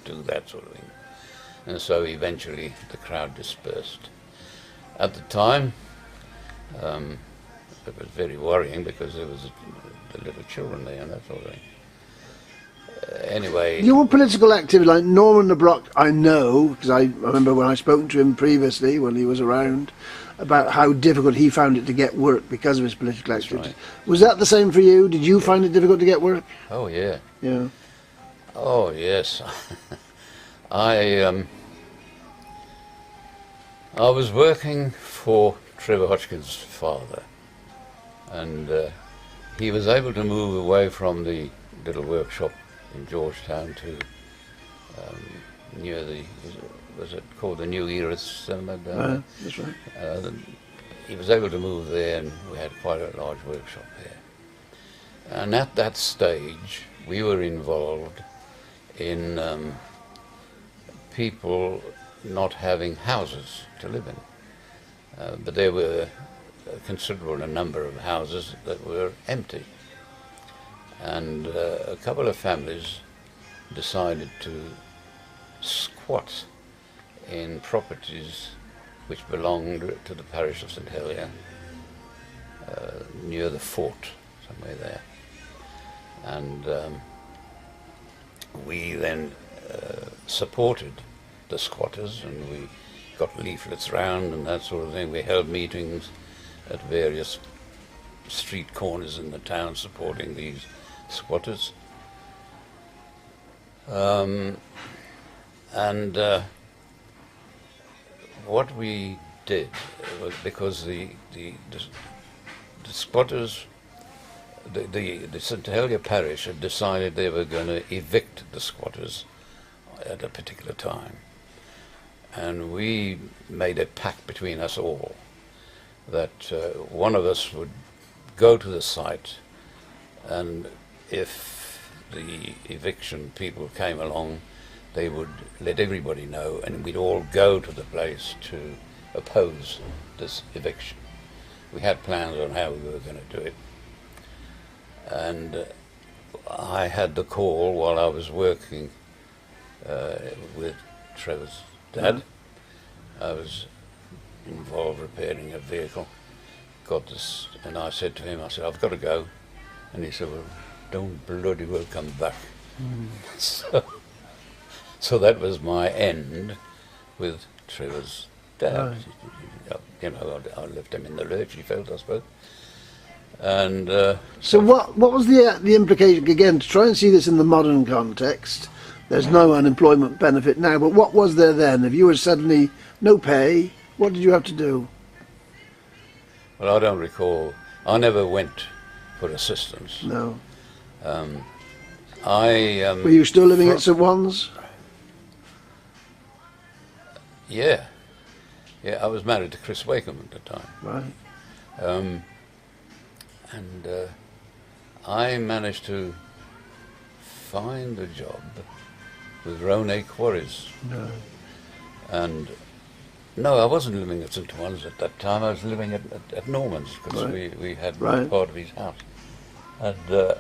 do that sort of thing. And so eventually the crowd dispersed. At the time, it was very worrying because there was the little children there and that sort of thing. Anyway... Your political activity, like Norman Le Brock, I know, because I remember when I spoke to him previously, when he was around, about how difficult he found it to get work because of his political activity. Right. Was that the same for you? Did you find it difficult to get work? Oh, yeah. Yeah. Oh, yes. I was working for Trevor Hodgkin's father, and he was able to move away from the little workshop in Georgetown to near the, was it called the New Era Cinema down there? That's right. He was able to move there, and we had quite a large workshop there. And at that stage, we were involved in people not having houses to live in. But there were a considerable number of houses that were empty. And a couple of families decided to squat in properties which belonged to the parish of St Helier, near the fort, somewhere there. And we then supported the squatters, and we got leaflets round and that sort of thing. We held meetings at various street corners in the town supporting these squatters. What we did was, because the squatters, the St Helier parish had decided they were going to evict the squatters at a particular time, and we made a pact between us all that one of us would go to the site, and if the eviction people came along, they would let everybody know, and we'd all go to the place to oppose this eviction. We had plans on how we were going to do it. And I had the call while I was working with Trevor's dad. I was involved repairing a vehicle. Got this, and I said to him, I said, I've got to go. And he said, well, don't bloody well come back. So that was my end with Trevor's dad. Right. You know, I left him in the lurch, he felt, I suppose. And so what was the implication, again, to try and see this in the modern context? There's no unemployment benefit now, but what was there then? If you were suddenly no pay, what did you have to do? Well, I don't recall. I never went for assistance. No. Were you still living at St One's? Yeah. Yeah, I was married to Chris Wakeham at the time. Right. And I managed to find a job with Rone Quarries. No. And no, I wasn't living at St One's at that time. I was living at Norman's, because we had part of his house. And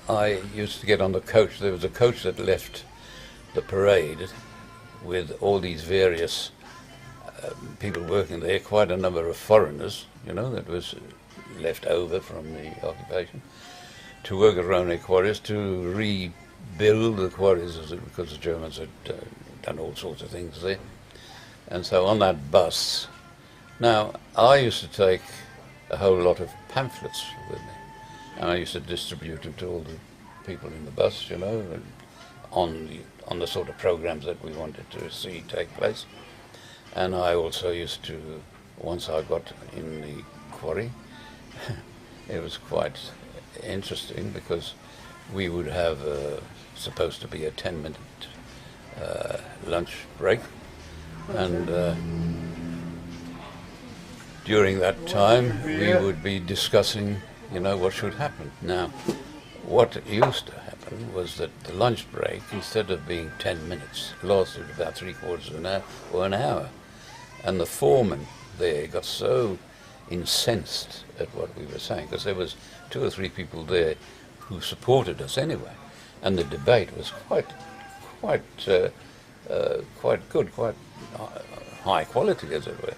I used to get on the coach. There was a coach that left the parade with all these various people working there, quite a number of foreigners, you know, that was left over from the occupation, to work at Rone Quarries, to rebuild the quarries, because the Germans had done all sorts of things there. And so on that bus, now I used to take a whole lot of pamphlets with me, and I used to distribute them to all the people in the bus, you know, on the sort of programs that we wanted to see take place. And I also used to, once I got in the quarry, it was quite interesting, because we would have supposed to be a 10-minute lunch break, and during that time we would be discussing, you know, what should happen. Now, what used to happen was that the lunch break, instead of being 10 minutes, lasted about 3/4 of an hour or an hour. And the foreman there got so incensed at what we were saying, because there was 2 or 3 people there who supported us anyway, and the debate was quite quite good, quite high quality, as it were.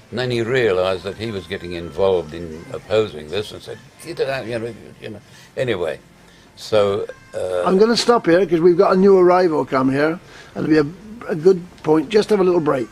And then he realised that he was getting involved in opposing this, and said, "Get it out, you know." Anyway, so I'm going to stop here because we've got a new arrival come here, and it'll be a good point. Just have a little break.